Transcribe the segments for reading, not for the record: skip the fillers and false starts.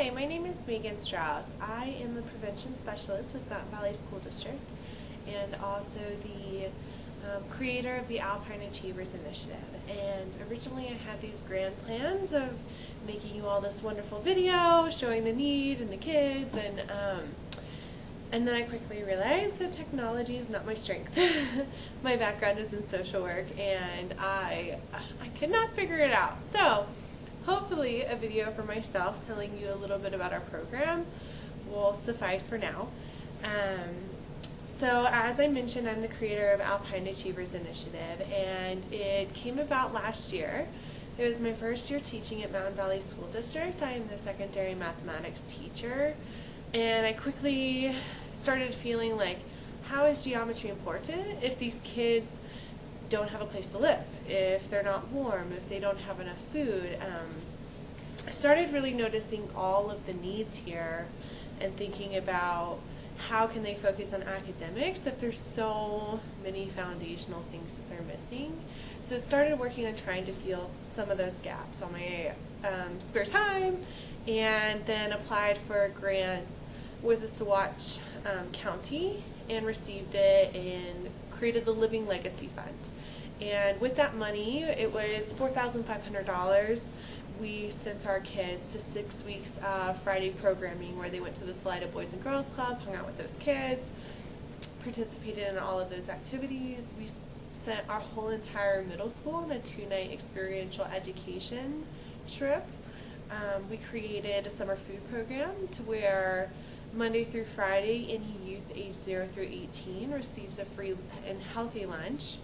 Hi, my name is Megan Strauss. I am the prevention specialist with Mountain Valley School District and also the creator of the Alpine Achievers Initiative. And originally I had these grand plans of making you all this wonderful video showing the need and the kids, and then I quickly realized that technology is not my strength. My background is in social work and I could not figure it out. So hopefully a video for myself telling you a little bit about our program will suffice for now. So as I mentioned, I'm the creator of Alpine Achievers Initiative, and it came about last year. It was my first year teaching at Mountain Valley School District. I am the secondary mathematics teacher, and I quickly started feeling like, how is geometry important if these kids don't have a place to live, if they're not warm, if they don't have enough food? I started really noticing all of the needs here and thinking about how can they focus on academics if there's so many foundational things that they're missing. So started working on trying to fill some of those gaps on my spare time, and then applied for a grant with the Saguache County and received it and created the Living Legacy Fund. And with that money, it was $4,500. We sent our kids to 6 weeks of Friday programming where they went to the Salida Boys and Girls Club, hung out with those kids, participated in all of those activities. We sent our whole entire middle school on a 2-night experiential education trip. We created a summer food program to where Monday through Friday, any youth age 0 through 18 receives a free and healthy lunch.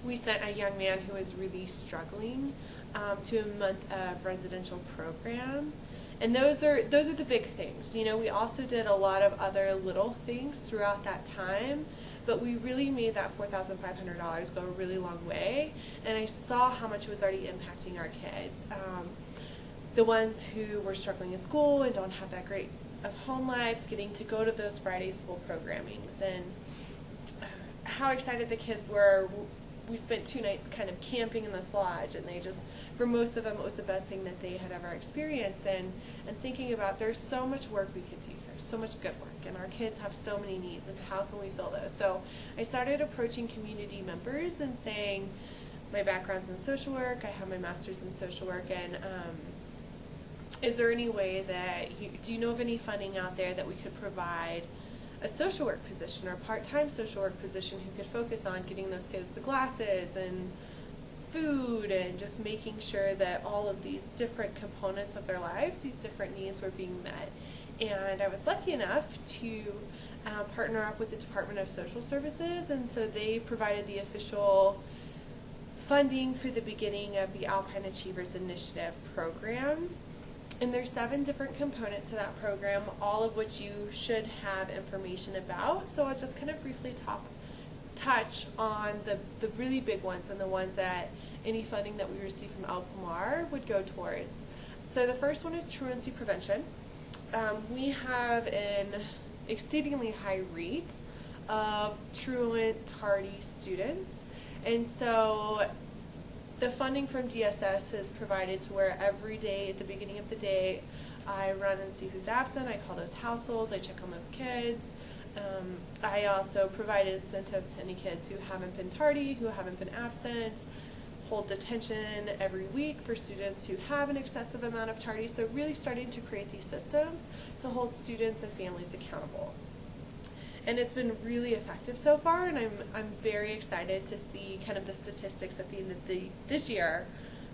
We sent a young man who was really struggling to a month of residential program, and those are the big things. You know, we also did a lot of other little things throughout that time, but we really made that $4,500 go a really long way, and I saw how much it was already impacting our kids. The ones who were struggling in school and don't have that great of home lives, getting to go to those Friday school programmings, and how excited the kids were. We spent 2 nights kind of camping in this lodge, and they just, for most of them, it was the best thing that they had ever experienced, and thinking about there's so much work we could do here, so much good work, and our kids have so many needs, and how can we fill those? So I started approaching community members and saying, my background's in social work, I have my master's in social work, and is there any way that, do you know of any funding out there that we could provide a social work position or part-time social work position who could focus on getting those kids the glasses and food and just making sure that all of these different components of their lives, these different needs were being met. And I was lucky enough to partner up with the Department of Social Services, and so they provided the official funding for the beginning of the Alpine Achievers Initiative program. And there's 7 different components to that program, all of which you should have information about. So I'll just kind of briefly touch on the really big ones and the ones that any funding that we receive from Alpamar would go towards. So the first one is truancy prevention. We have an exceedingly high rate of truant, tardy students, and so the funding from DSS is provided to where every day at the beginning of the day I run and see who's absent, I call those households, I check on those kids. I also provide incentives to any kids who haven't been tardy, who haven't been absent, hold detention every week for students who have an excessive amount of tardy. So really starting to create these systems to hold students and families accountable. And it's been really effective so far, and I'm very excited to see kind of the statistics at the end of this year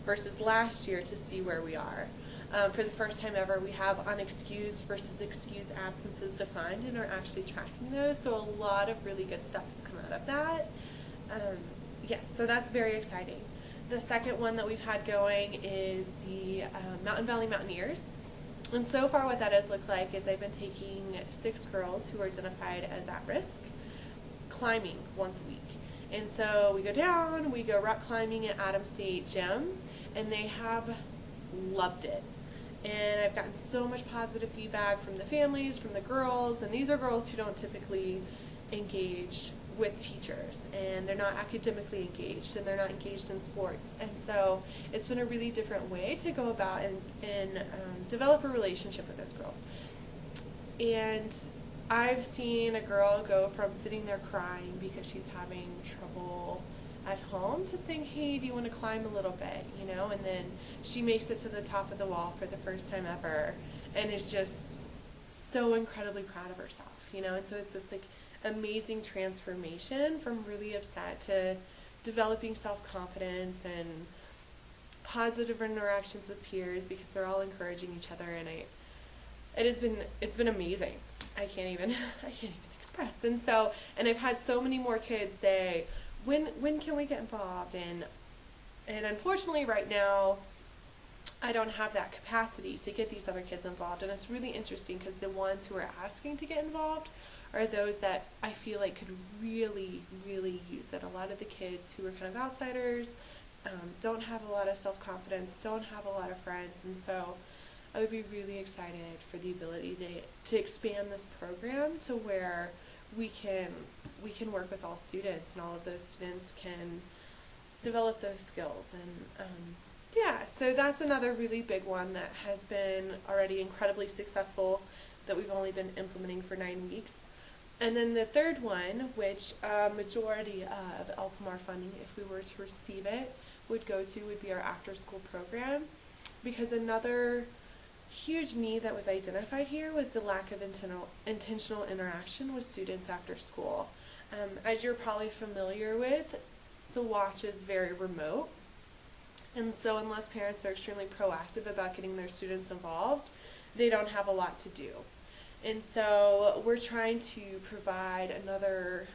versus last year to see where we are. For the first time ever, we have unexcused versus excused absences defined and are actually tracking those, so a lot of really good stuff has come out of that. Yes, so that's very exciting. The second one that we've had going is the Mountain Valley Mountaineers. And so far what that has looked like is I've been taking 6 girls who are identified as at risk climbing once a week. And so we go down, we go rock climbing at Adams State Gym, and they have loved it. And I've gotten so much positive feedback from the families, from the girls, and these are girls who don't typically engage with teachers, and they're not academically engaged, and they're not engaged in sports. And so it's been a really different way to go about and develop a relationship with those girls. And I've seen a girl go from sitting there crying because she's having trouble at home to saying, hey, do you want to climb a little bit, you know? And then she makes it to the top of the wall for the first time ever and is just so incredibly proud of herself, you know? And so it's this like amazing transformation from really upset to developing self-confidence and positive interactions with peers because they're all encouraging each other, and it's been amazing. I can't even express. And I've had so many more kids say, when can we get involved? And unfortunately right now I don't have that capacity to get these other kids involved, and it's really interesting because the ones who are asking to get involved are those that I feel like could really, really use it. A lot of the kids who are kind of outsiders, don't have a lot of self-confidence, don't have a lot of friends, and so I would be really excited for the ability to expand this program to where we can work with all students, and all of those students can develop those skills. And yeah, so that's another really big one that has been already incredibly successful that we've only been implementing for 9 weeks. And then the third one, which a majority of LPMAR funding, if we were to receive it, would go to, would be our after-school program, because another huge need that was identified here was the lack of intentional interaction with students after school. As you're probably familiar with, Saguache is very remote, and so unless parents are extremely proactive about getting their students involved, they don't have a lot to do. And so we're trying to provide another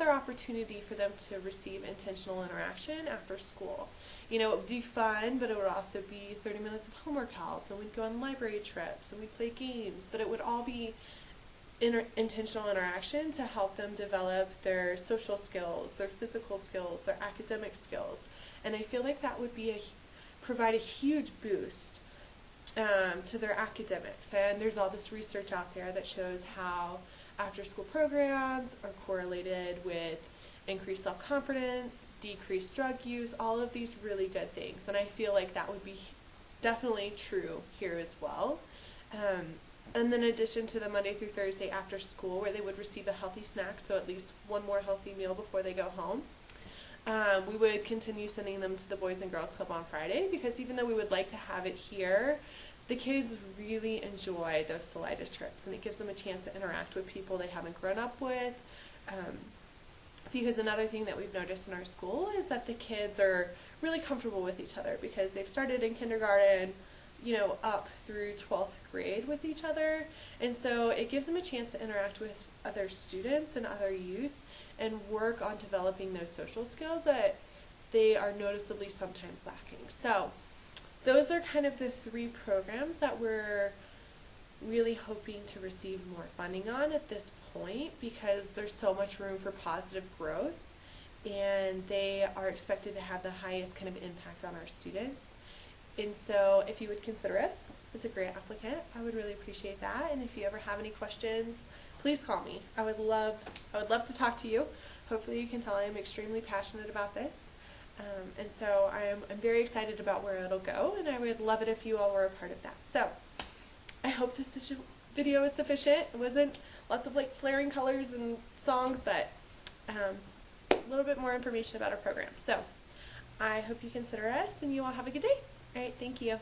opportunity for them to receive intentional interaction after school. You know, it would be fun, but it would also be 30 minutes of homework help, and we'd go on library trips, and we'd play games, but it would all be intentional interaction to help them develop their social skills, their physical skills, their academic skills. And I feel like that would be provide a huge boost to their academics. And there's all this research out there that shows how after-school programs are correlated with increased self-confidence, decreased drug use, all of these really good things. And I feel like that would be definitely true here as well. And then in addition to the Monday through Thursday after school, where they would receive a healthy snack, so at least one more healthy meal before they go home, we would continue sending them to the Boys and Girls Club on Friday, because even though we would like to have it here, the kids really enjoy those Salida trips, and it gives them a chance to interact with people they haven't grown up with. Because another thing that we've noticed in our school is that the kids are really comfortable with each other because they've started in kindergarten, you know, up through 12th grade with each other. And so it gives them a chance to interact with other students and other youth and work on developing those social skills that they are noticeably sometimes lacking. So those are kind of the 3 programs that we're really hoping to receive more funding on at this point, because there's so much room for positive growth, and they are expected to have the highest kind of impact on our students. And so if you would consider us as a grant applicant, I would really appreciate that. And if you ever have any questions, please call me. I would love to talk to you. Hopefully you can tell I'm extremely passionate about this. And so I'm very excited about where it'll go, and I would love it if you all were a part of that. So I hope this video is sufficient. It wasn't lots of like flaring colors and songs, but a little bit more information about our program. So I hope you consider us, and you all have a good day. All right, thank you.